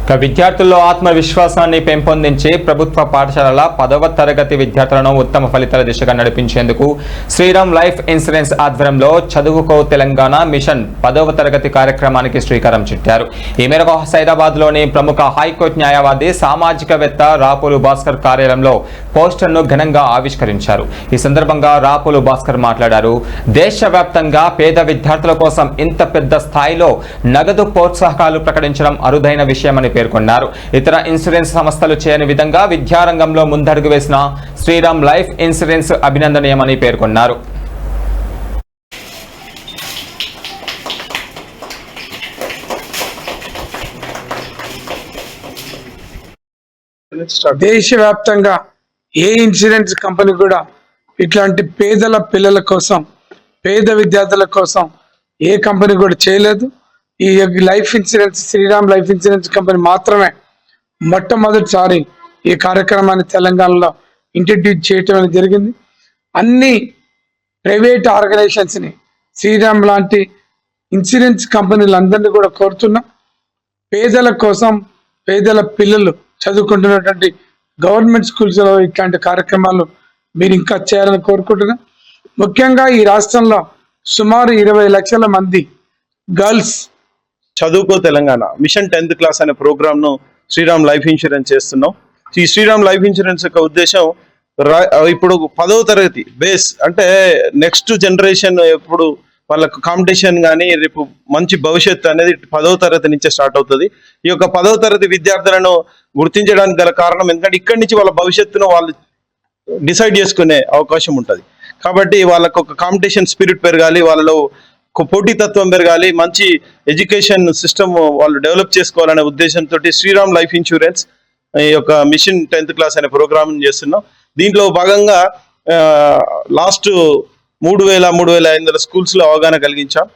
విద్యార్థుల్లో ఆత్మవిశ్వాసాన్ని పెంపొందించి ప్రభుత్వ పాఠశాలల 10వ తరగతి విద్యార్థులను ఉత్తమ ఫలితాల దిశగా నడిపించేందుకు శ్రీరామ్ లైఫ్ ఇన్సూరెన్స్ ఆధ్వర్యంలో చదువుకో తెలంగాణ మిషన్ 10వ తరగతి కార్యక్రమానికి శ్రీకారం చుట్టారు. ఈ మేరకు హైదరాబాద్లోని ప్రముఖ హైకోర్టు న్యాయవాది సామాజికవేత్త రాపోలు భాస్కర్ కార్యాలయంలో పోస్టర్ను ఘనంగా ఆవిష్కరించారు. ఈ సందర్భంగా రాపోలు భాస్కర్ మాట్లాడారు. దేశవ్యాప్తంగా పేద విద్యార్థుల కోసం ఇంత పెద్ద స్థాయిలో నగదు ప్రోత్సాహకాలు ప్రకటించడం అరుదైన విషయమని పేర్కొన్నారు. ఇతర ఇన్సూరెన్స్ సంస్థలు చేయని విధంగా విద్యారంగంలో ముందడుగు వేసిన శ్రీరామ్ లైఫ్ ఇన్సూరెన్స్ అభినందనీయమని పేర్కొన్నారు. దేశవ్యాప్తంగా ఏ ఇన్సూరెన్స్ కంపెనీ కూడా ఇట్లాంటి పేదల పిల్లల కోసం, పేద విద్యార్థుల కోసం ఏ కంపెనీ కూడా చేయలేదు. ఈ life insurance, Shriram life insurance company మాత్రమే మొట్టమొదటిసారి ఈ కార్యక్రమాన్ని తెలంగాణలో ఇంట్రడ్యూస్ చేయటం జరిగింది. అన్ని ప్రైవేట్ ఆర్గనైజేషన్స్ని, శ్రీరామ్ లాంటి ఇన్సూరెన్స్ కంపెనీలందరినీ కూడా కోరుతున్నా, పేదల కోసం, పేదల పిల్లలు చదువుకుంటున్నటువంటి గవర్నమెంట్ స్కూల్స్లో ఇట్లాంటి కార్యక్రమాలు మీరు ఇంకా చేయాలని కోరుకుంటున్నా. ముఖ్యంగా ఈ రాష్ట్రంలో సుమారు 20 లక్షల మంది గర్ల్స్ చదువుకో తెలంగాణ మిషన్ 10th క్లాస్ అనే ప్రోగ్రామ్ ను శ్రీరామ్ లైఫ్ ఇన్సూరెన్స్ చేస్తున్నాం. ఈ శ్రీరామ్ లైఫ్ ఇన్సూరెన్స్ యొక్క ఉద్దేశం ఇప్పుడు 10వ తరగతి బేస్ అంటే నెక్స్ట్ జనరేషన్ ఎప్పుడు వాళ్ళకు కాంపిటీషన్ కానీ రేపు మంచి భవిష్యత్తు అనేది 10వ తరగతి నుంచే స్టార్ట్ అవుతుంది. ఈ యొక్క 10వ తరగతి విద్యార్థులను గుర్తించడానికి గల కారణం ఎందుకంటే ఇక్కడి నుంచి వాళ్ళ భవిష్యత్తును వాళ్ళు డిసైడ్ చేసుకునే అవకాశం ఉంటుంది. కాబట్టి వాళ్ళకు ఒక కాంపిటీషన్ స్పిరిట్ పెరగాలి, వాళ్ళలో పోటీతత్వం పెరగాలి, మంచి ఎడ్యుకేషన్ సిస్టమ్ వాళ్ళు డెవలప్ చేసుకోవాలనే ఉద్దేశంతో శ్రీరామ్ లైఫ్ ఇన్సూరెన్స్ ఈ యొక్క మిషన్ 10th క్లాస్ అనే ప్రోగ్రామ్ చేస్తున్నాం. దీంట్లో భాగంగా లాస్ట్ 3,500 స్కూల్స్ లో అవగాహన కలిగించాం.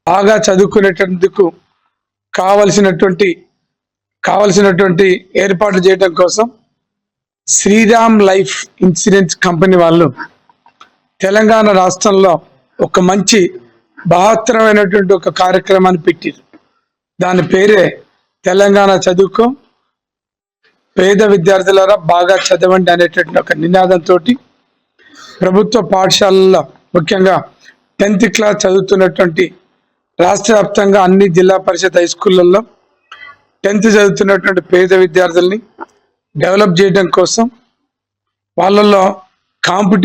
బాగా చదువుకునేటందుకు కావలసినటువంటి ఏర్పాట్లు చేయడం కోసం శ్రీరామ్ లైఫ్ ఇన్సూరెన్స్ కంపెనీ వాళ్ళు తెలంగాణ రాష్ట్రంలో ఒక మంచి బహత్తరమైనటువంటి ఒక కార్యక్రమాన్ని పెట్టారు. దాని పేరే తెలంగాణ చదువుకో, పేద విద్యార్థులారా బాగా చదవండి అనేటువంటి ఒక నినాదంతో ప్రభుత్వ పాఠశాలల్లో ముఖ్యంగా 10th క్లాస్ చదువుతున్నటువంటి రాష్ట్ర వ్యాప్తంగా అన్ని జిల్లా పరిషత్ హై స్కూళ్ళల్లో 10th చదువుతున్నటువంటి పేద విద్యార్థుల్ని డెవలప్ చేయడం కోసం వాళ్ళల్లో కాంపిటీషన్